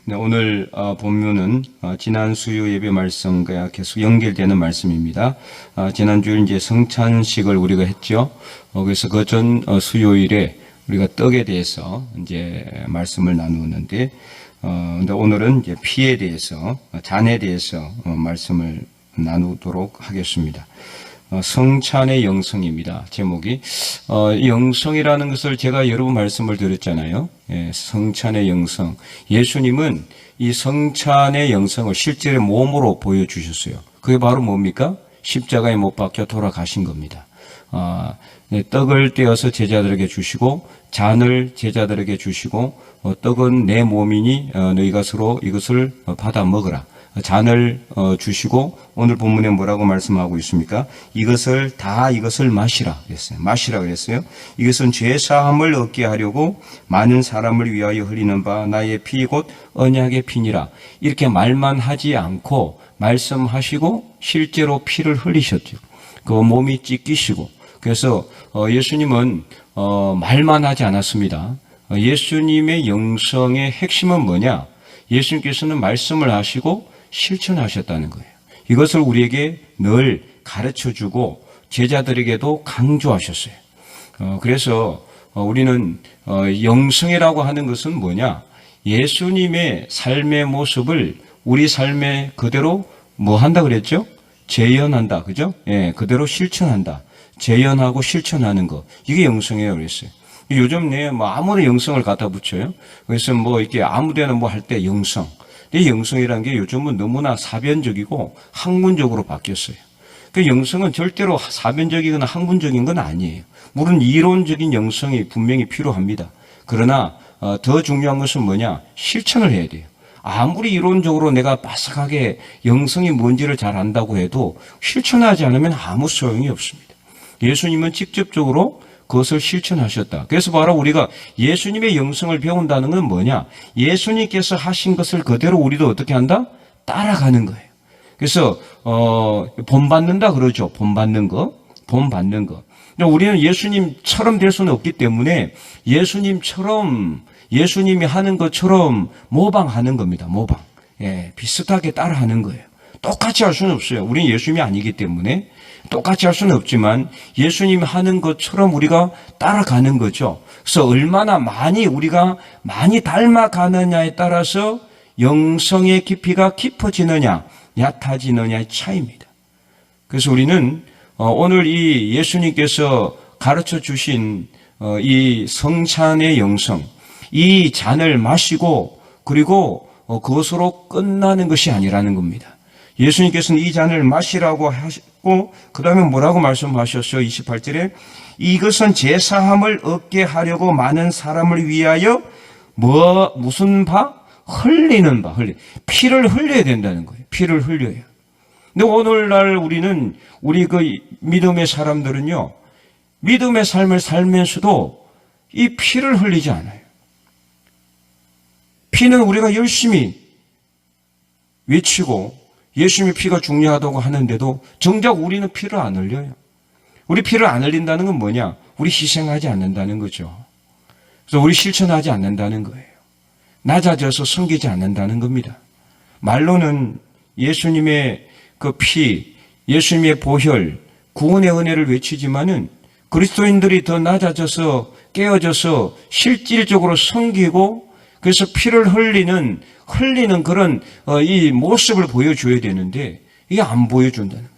네, 오늘 본문은 지난 수요 예배 말씀과 계속 연결되는 말씀입니다. 지난주에 이제 성찬식을 우리가 했죠. 그래서 그 전 수요일에 우리가 떡에 대해서 이제 말씀을 나누었는데, 근데 오늘은 이제 피에 대해서, 잔에 대해서 말씀을 나누도록 하겠습니다. 성찬의 영성입니다. 제목이 영성이라는 것을 제가 여러 번 말씀을 드렸잖아요. 성찬의 영성. 예수님은 이 성찬의 영성을 실제로 몸으로 보여주셨어요. 그게 바로 뭡니까? 십자가에 못 박혀 돌아가신 겁니다. 떡을 떼어서 제자들에게 주시고 잔을 제자들에게 주시고 떡은 내 몸이니 너희가 서로 이것을 받아 먹으라. 잔을 주시고 오늘 본문에 뭐라고 말씀하고 있습니까? 이것을 마시라 그랬어요. 마시라 그랬어요. 이것은 죄 사함을 얻게 하려고 많은 사람을 위하여 흘리는 바 나의 피 곧 언약의 피니라. 이렇게 말만 하지 않고 말씀하시고 실제로 피를 흘리셨죠. 그 몸이 찢기시고. 그래서 예수님은 말만 하지 않았습니다. 예수님의 영성의 핵심은 뭐냐? 예수님께서는 말씀을 하시고 실천하셨다는 거예요. 이것을 우리에게 늘 가르쳐주고 제자들에게도 강조하셨어요. 그래서 우리는 영성이라고 하는 것은 뭐냐? 예수님의 삶의 모습을 우리 삶에 그대로 뭐 한다 그랬죠? 재현한다. 그죠? 예, 그대로 실천한다. 재현하고 실천하는 거. 이게 영성이에요. 그랬어요. 요즘 아무나 영성을 갖다 붙여요. 그래서 이렇게 아무데나 할 때 영성. 이 영성이라는 게 요즘은 너무나 사변적이고 학문적으로 바뀌었어요. 그 영성은 절대로 사변적이거나 학문적인 건 아니에요. 물론 이론적인 영성이 분명히 필요합니다. 그러나 더 중요한 것은 뭐냐? 실천을 해야 돼요. 아무리 이론적으로 내가 빠삭하게 영성이 뭔지를 잘 안다고 해도 실천하지 않으면 아무 소용이 없습니다. 예수님은 직접적으로 그것을 실천하셨다. 그래서 바로 우리가 예수님의 영성을 배운다는 건 뭐냐? 예수님께서 하신 것을 그대로 우리도 어떻게 한다? 따라가는 거예요. 그래서 본받는다 그러죠. 본받는 거. 우리는 예수님처럼 될 수는 없기 때문에 예수님이 하는 것처럼 모방하는 겁니다. 모방. 예, 비슷하게 따라하는 거예요. 똑같이 할 수는 없어요. 우리는 예수님이 아니기 때문에 똑같이 할 수는 없지만 예수님이 하는 것처럼 우리가 따라가는 거죠. 그래서 얼마나 우리가 많이 닮아가느냐에 따라서 영성의 깊이가 깊어지느냐 얕아지느냐의 차이입니다. 그래서 우리는 오늘 이 예수님께서 가르쳐 주신 이 성찬의 영성, 이 잔을 마시고 그리고 그것으로 끝나는 것이 아니라는 겁니다. 예수님께서는 이 잔을 마시라고 하시고 그 다음에 뭐라고 말씀하셨어요? 28절에 이것은 제사함을 얻게 하려고 많은 사람을 위하여 무슨 바? 흘리는 바. 피를 흘려야 된다는 거예요. 피를 흘려요. 근데 오늘날 우리 그 믿음의 사람들은요, 믿음의 삶을 살면서도 이 피를 흘리지 않아요. 피는 우리가 열심히 외치고 예수님의 피가 중요하다고 하는데도 정작 우리는 피를 안 흘려요. 우리 피를 안 흘린다는 건 뭐냐? 우리 희생하지 않는다는 거죠. 그래서 우리 실천하지 않는다는 거예요. 낮아져서 섬기지 않는다는 겁니다. 말로는 예수님의 그 피, 예수님의 보혈, 구원의 은혜를 외치지만은 그리스도인들이 더 낮아져서 깨어져서 실질적으로 섬기고 그래서 피를 흘리는 그런 이 모습을 보여줘야 되는데 이게 안 보여준다는 거예요.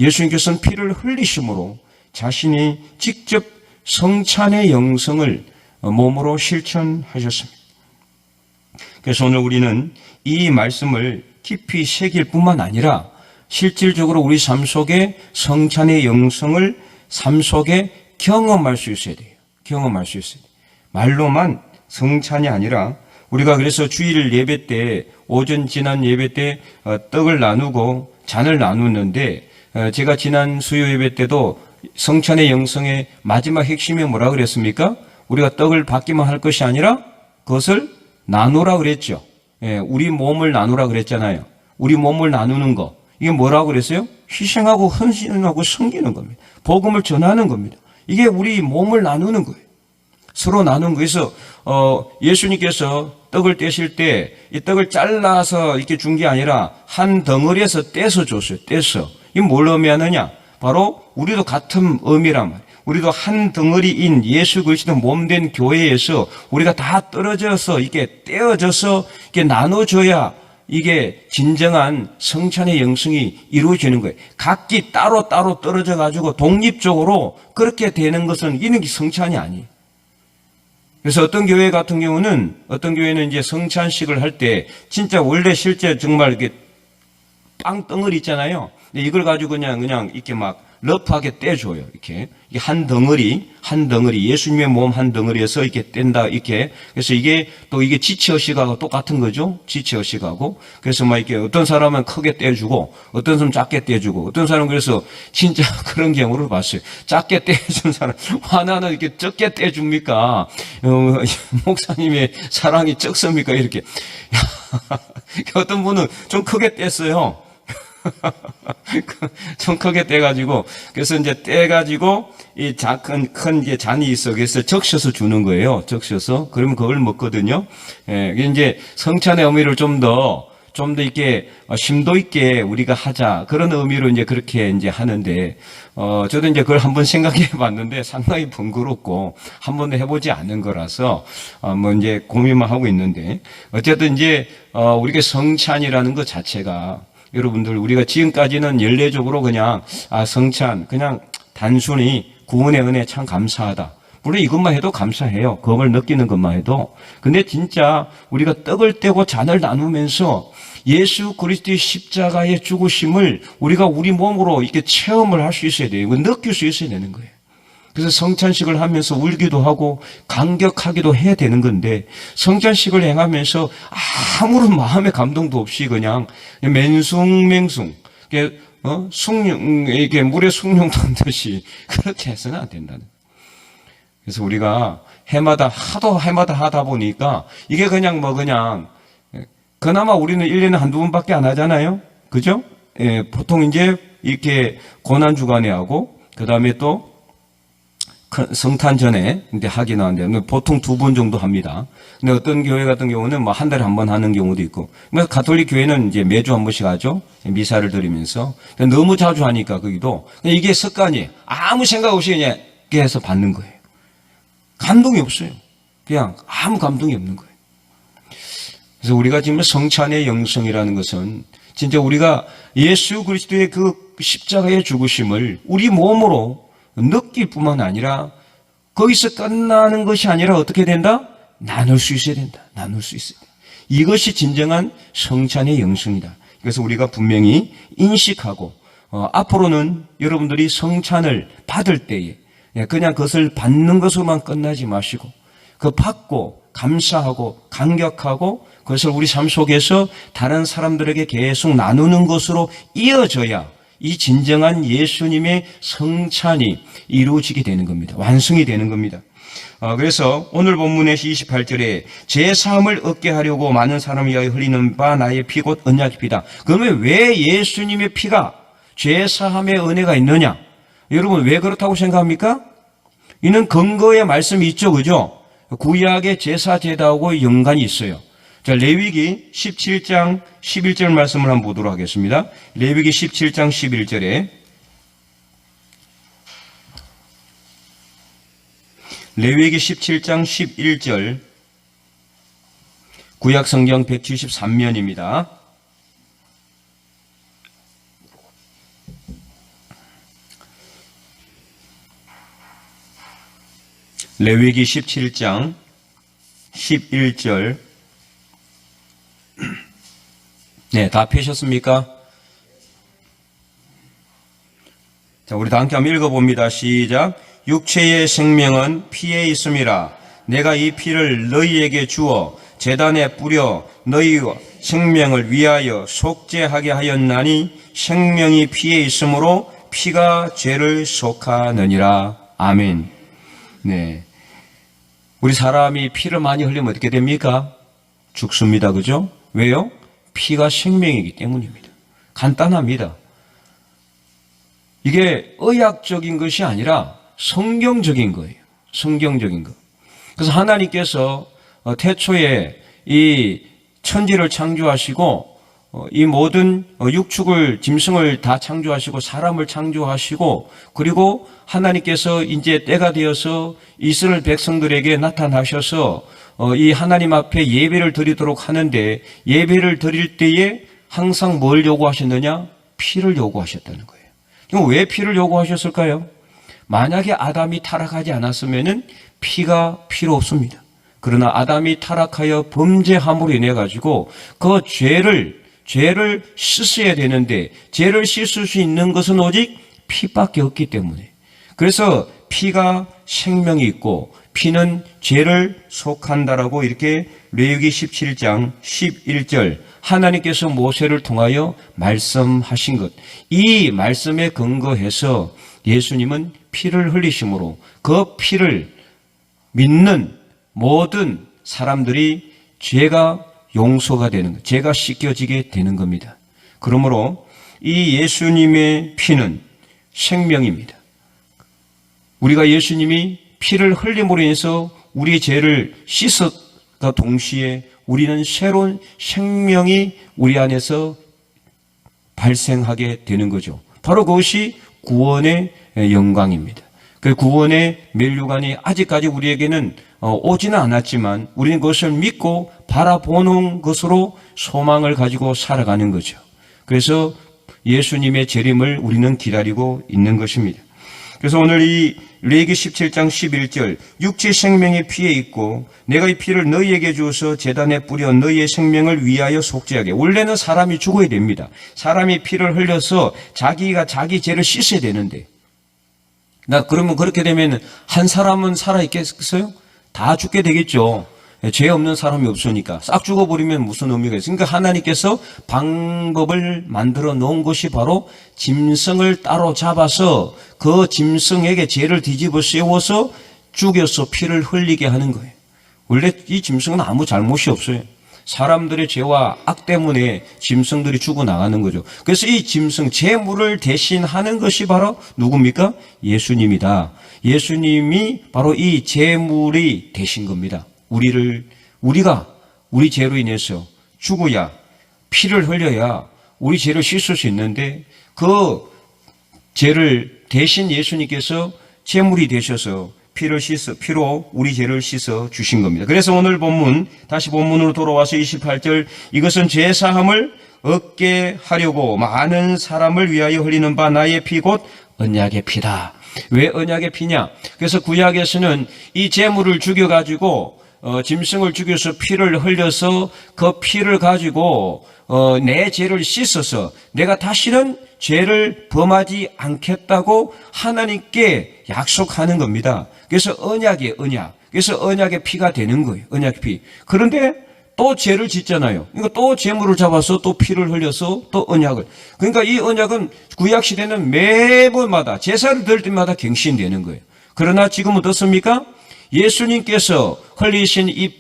예수님께서는 피를 흘리심으로 자신이 직접 성찬의 영성을 몸으로 실천하셨습니다. 그래서 오늘 우리는 이 말씀을 깊이 새길 뿐만 아니라 실질적으로 우리 삶 속에 성찬의 영성을 삶 속에 경험할 수 있어야 돼요. 경험할 수 있어야 돼요. 말로만 성찬이 아니라 우리가 그래서 주일 예배 때 지난 예배 때 떡을 나누고 잔을 나누는데 제가 지난 수요 예배 때도 성찬의 영성의 마지막 핵심이 뭐라 그랬습니까? 우리가 떡을 받기만 할 것이 아니라 그것을 나누라 그랬죠. 우리 몸을 나누라 그랬잖아요. 우리 몸을 나누는 거. 이게 뭐라고 그랬어요? 희생하고 헌신하고 섬기는 겁니다. 복음을 전하는 겁니다. 이게 우리 몸을 나누는 거예요. 서로 나누는 거에서 예수님께서 떡을 떼실 때 이 떡을 잘라서 이렇게 준 게 아니라 한 덩어리에서 떼서 줬어요. 떼서. 이게 뭘 의미하느냐? 바로 우리도 같은 의미란 말이에요. 우리도 한 덩어리인 예수 그리스도 몸된 교회에서 우리가 다 떨어져서 이게 떼어져서 이게 나눠줘야 이게 진정한 성찬의 영성이 이루어지는 거예요. 각기 따로따로 떨어져 가지고 독립적으로 그렇게 되는 것은 이는 성찬이 아니에요. 그래서 어떤 교회 같은 경우는 어떤 교회는 이제 성찬식을 할 때 진짜 원래 실제 정말 이렇게 빵 덩어리 있잖아요. 근데 이걸 가지고 그냥 이렇게 막 러프하게 떼줘요. 이게 한 덩어리 예수님의 몸 한 덩어리에서 이렇게 뗀다 이렇게. 그래서 이게 또 이게 지체의식하고 똑같은 거죠. 지체의식하고. 그래서 막 이렇게 어떤 사람은 크게 떼주고 어떤 사람은 작게 떼주고 어떤 사람은 그래서 진짜 그런 경우를 봤어요. 작게 떼준 사람 하나는 이렇게 적게 떼줍니까? 목사님의 사랑이 적습니까? 이렇게. 어떤 분은 좀 크게 뗐어요. 좀 크게 떼가지고, 그래서 이제 떼가지고, 큰 이제 잔이 있어. 그래서 적셔서 주는 거예요. 적셔서. 그러면 그걸 먹거든요. 예, 이제 성찬의 의미를 좀 더 이렇게 심도 있게 우리가 하자. 그런 의미로 이제 그렇게 이제 하는데, 저도 이제 그걸 한번 생각해 봤는데 상당히 번거롭고 한 번도 해보지 않은 거라서, 뭐 이제 고민만 하고 있는데, 어쨌든 이제, 우리가 성찬이라는 것 자체가 여러분들 우리가 지금까지는 연례적으로 그냥 성찬 그냥 단순히 구원의 은혜 참 감사하다. 물론 이것만 해도 감사해요. 그걸 느끼는 것만 해도. 근데 진짜 우리가 떡을 떼고 잔을 나누면서 예수 그리스도의 십자가의 죽으심을 우리가 우리 몸으로 이렇게 체험을 할 수 있어야 돼요. 느낄 수 있어야 되는 거예요. 그래서 성찬식을 하면서 울기도 하고 감격하기도 해야 되는 건데 성찬식을 행하면서 아무런 마음의 감동도 없이 그냥 맹숭맹숭 이게 물에 숭늉 던듯이 그렇게 해서는 안 된다는 거예요. 그래서 우리가 해마다 하다 보니까 이게 그냥 그나마 우리는 1년에 한두 번밖에 안 하잖아요. 그죠? 예, 보통 이제 이렇게 고난주간에 하고 그 다음에 또 성탄 전에 이제 하긴 하는데 보통 2번 정도 합니다. 근데 어떤 교회 같은 경우는 뭐 한 달에 한 번 하는 경우도 있고. 그래서 가톨릭 교회는 이제 매주 한 번씩 하죠. 미사를 드리면서. 너무 자주 하니까 거기도 이게 습관이 아무 생각 없이 그냥 이렇게 해서 받는 거예요. 감동이 없어요. 그냥 아무 감동이 없는 거예요. 그래서 우리가 지금 성찬의 영성이라는 것은 진짜 우리가 예수 그리스도의 그 십자가의 죽으심을 우리 몸으로 느낄 뿐만 아니라 거기서 끝나는 것이 아니라 어떻게 된다? 나눌 수 있어야 된다. 나눌 수 있어야 된다. 이것이 진정한 성찬의 영성이다. 그래서 우리가 분명히 인식하고 앞으로는 여러분들이 성찬을 받을 때에 그냥 그것을 받는 것으로만 끝나지 마시고 그 받고 감사하고 감격하고 그것을 우리 삶 속에서 다른 사람들에게 계속 나누는 것으로 이어져야 이 진정한 예수님의 성찬이 이루어지게 되는 겁니다. 완성이 되는 겁니다. 그래서 오늘 본문의 28절에 제 사함을 얻게 하려고 많은 사람을 위하여 흘리는 바 나의 피 곧 언약의 피다. 그러면 왜 예수님의 피가 죄 사함의 은혜가 있느냐? 여러분 왜 그렇다고 생각합니까? 이는 근거의 말씀이 있죠. 그죠? 구약의 제사 제도하고 연관이 있어요. 자, 레위기 17장 11절 말씀을 한번 보도록 하겠습니다. 레위기 17장 11절에 레위기 17장 11절 구약 성경 173면입니다. 레위기 17장 11절 네, 다 펴셨습니까? 자, 우리 다 함께 한번 읽어봅니다. 시작. 육체의 생명은 피에 있음이라. 내가 이 피를 너희에게 주어 제단에 뿌려 너희와 생명을 위하여 속죄하게 하였나니 생명이 피에 있으므로 피가 죄를 속하느니라. 아멘. 네. 우리 사람이 피를 많이 흘리면 어떻게 됩니까? 죽습니다. 그죠? 왜요? 피가 생명이기 때문입니다. 간단합니다. 이게 의학적인 것이 아니라 성경적인 거예요. 성경적인 거. 그래서 하나님께서 태초에 이 천지를 창조하시고 이 모든 육축을 짐승을 다 창조하시고 사람을 창조하시고 그리고 하나님께서 이제 때가 되어서 이스라엘 백성들에게 나타나셔서 이 하나님 앞에 예배를 드리도록 하는데 예배를 드릴 때에 항상 뭘 요구하셨느냐? 피를 요구하셨다는 거예요. 그럼 왜 피를 요구하셨을까요? 만약에 아담이 타락하지 않았으면은 피가 필요 없습니다. 그러나 아담이 타락하여 범죄함으로 인해 가지고 그 죄를 씻어야 되는데 죄를 씻을 수 있는 것은 오직 피밖에 없기 때문에 그래서 피가 생명이 있고 피는 죄를 속한다라고 이렇게 레위기 17장 11절 하나님께서 모세를 통하여 말씀하신 것 이 말씀에 근거해서 예수님은 피를 흘리심으로 그 피를 믿는 모든 사람들이 죄가 용서가 되는 것, 죄가 씻겨지게 되는 겁니다. 그러므로 이 예수님의 피는 생명입니다. 우리가 예수님이 피를 흘림으로 인해서 우리의 죄를 씻었과 동시에 우리는 새로운 생명이 우리 안에서 발생하게 되는 거죠. 바로 그것이 구원의 영광입니다. 그 구원의 면류관이 아직까지 우리에게는 오지는 않았지만 우리는 그것을 믿고 바라보는 것으로 소망을 가지고 살아가는 거죠. 그래서 예수님의 재림을 우리는 기다리고 있는 것입니다. 그래서 오늘 이 레위기 17장 11절 육체 생명이 피에 있고 내가 이 피를 너희에게 주어서 제단에 뿌려 너희의 생명을 위하여 속죄하게. 원래는 사람이 죽어야 됩니다. 사람이 피를 흘려서 자기가 자기 죄를 씻어야 되는데 그러면 그렇게 되면 한 사람은 살아있겠어요? 다 죽게 되겠죠. 죄 없는 사람이 없으니까 싹 죽어버리면 무슨 의미가 있어요? 그러니까 하나님께서 방법을 만들어 놓은 것이 바로 짐승을 따로 잡아서 그 짐승에게 죄를 뒤집어 씌워서 죽여서 피를 흘리게 하는 거예요. 원래 이 짐승은 아무 잘못이 없어요. 사람들의 죄와 악 때문에 짐승들이 죽어나가는 거죠. 그래서 이 짐승, 제물을 대신하는 것이 바로 누굽니까? 예수님이다. 예수님이 바로 이 제물이 되신 겁니다. 우리가 우리 죄로 인해서 죽어야 피를 흘려야 우리 죄를 씻을 수 있는데 그 죄를 대신 예수님께서 제물이 되셔서 피로 우리 죄를 씻어 주신 겁니다. 그래서 오늘 본문, 다시 본문으로 돌아와서 28절, 이것은 죄 사함을 얻게 하려고 많은 사람을 위하여 흘리는 바 나의 피 곧 언약의 피다. 왜 언약의 피냐? 그래서 구약에서는 이 제물을 죽여가지고 짐승을 죽여서 피를 흘려서 그 피를 가지고 내 죄를 씻어서 내가 다시는 죄를 범하지 않겠다고 하나님께 약속하는 겁니다. 그래서 언약이에요, 언약. 그래서 언약의 피가 되는 거예요, 언약의 피. 그런데 또 죄를 짓잖아요. 그러니까 또 제물을 잡아서 또 피를 흘려서 또 언약을. 그러니까 이 언약은 구약시대는 매번마다 제사를 드릴 때마다 갱신되는 거예요. 그러나 지금은 어떻습니까? 예수님께서 흘리신 이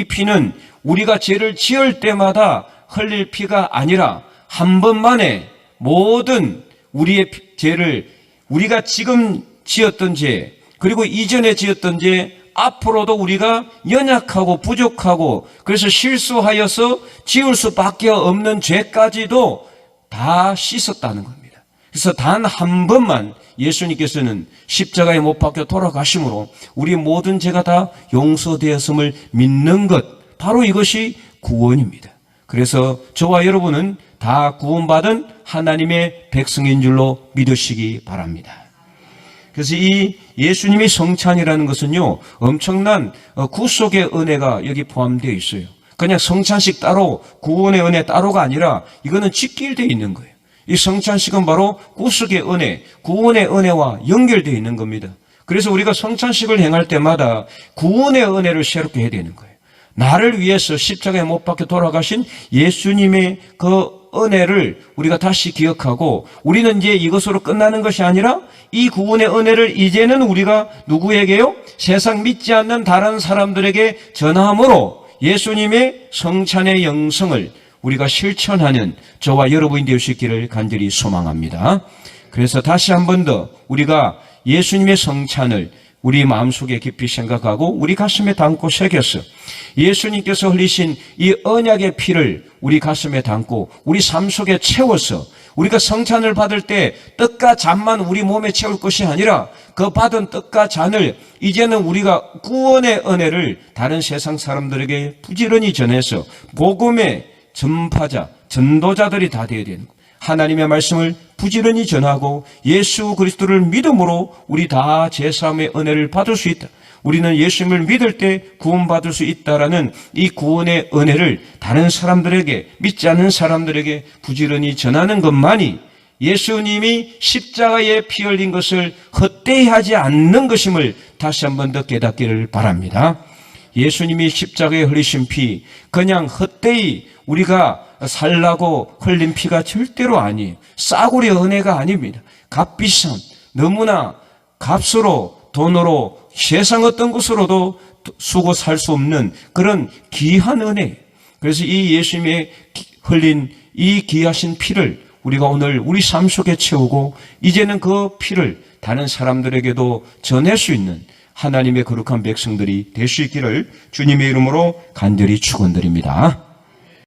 피는 우리가 죄를 지을 때마다 흘릴 피가 아니라 한 번만에 모든 우리의 죄를 우리가 지금 지었던 죄 그리고 이전에 지었던 죄 앞으로도 우리가 연약하고 부족하고 그래서 실수하여서 지을 수밖에 없는 죄까지도 다 씻었다는 겁니다. 그래서 단 한 번만 예수님께서는 십자가에 못 박혀 돌아가심으로 우리 모든 죄가 다 용서되었음을 믿는 것, 바로 이것이 구원입니다. 그래서 저와 여러분은 다 구원받은 하나님의 백성인 줄로 믿으시기 바랍니다. 그래서 이 예수님의 성찬이라는 것은요, 엄청난 구속의 은혜가 여기 포함되어 있어요. 그냥 성찬식 따로, 구원의 은혜 따로가 아니라 이거는 직결되어 있는 거예요. 이 성찬식은 바로 구속의 은혜, 구원의 은혜와 연결되어 있는 겁니다. 그래서 우리가 성찬식을 행할 때마다 구원의 은혜를 새롭게 해야 되는 거예요. 나를 위해서 십자가에 못 박혀 돌아가신 예수님의 그 은혜를 우리가 다시 기억하고 우리는 이제 이것으로 끝나는 것이 아니라 이 구원의 은혜를 이제는 우리가 누구에게요? 세상 믿지 않는 다른 사람들에게 전함으로 예수님의 성찬의 영성을 우리가 실천하는 저와 여러분이 될 수 있기를 간절히 소망합니다. 그래서 다시 한 번 더 우리가 예수님의 성찬을 우리 마음속에 깊이 생각하고 우리 가슴에 담고 새겼어. 예수님께서 흘리신 이 언약의 피를 우리 가슴에 담고 우리 삶 속에 채워서 우리가 성찬을 받을 때 떡과 잔만 우리 몸에 채울 것이 아니라 그 받은 떡과 잔을 이제는 우리가 구원의 은혜를 다른 세상 사람들에게 부지런히 전해서 복음의 전파자, 전도자들이 다 되어야 되는 거예요. 하나님의 말씀을 부지런히 전하고 예수 그리스도를 믿음으로 우리 다 제사함의 은혜를 받을 수 있다. 우리는 예수님을 믿을 때 구원받을 수 있다라는 이 구원의 은혜를 다른 사람들에게, 믿지 않는 사람들에게 부지런히 전하는 것만이 예수님이 십자가에 피 흘린 것을 헛되이 하지 않는 것임을 다시 한 번 더 깨닫기를 바랍니다. 예수님이 십자가에 흘리신 피, 그냥 헛되이 우리가 살라고 흘린 피가 절대로 아니에요. 싸구려 은혜가 아닙니다. 값비싼, 너무나 값으로, 돈으로, 세상 어떤 것으로도 쓰고 살 수 없는 그런 귀한 은혜. 그래서 이 예수님의 흘린 이 귀하신 피를 우리가 오늘 우리 삶 속에 채우고 이제는 그 피를 다른 사람들에게도 전할 수 있는 하나님의 거룩한 백성들이 될 수 있기를 주님의 이름으로 간절히 축원드립니다.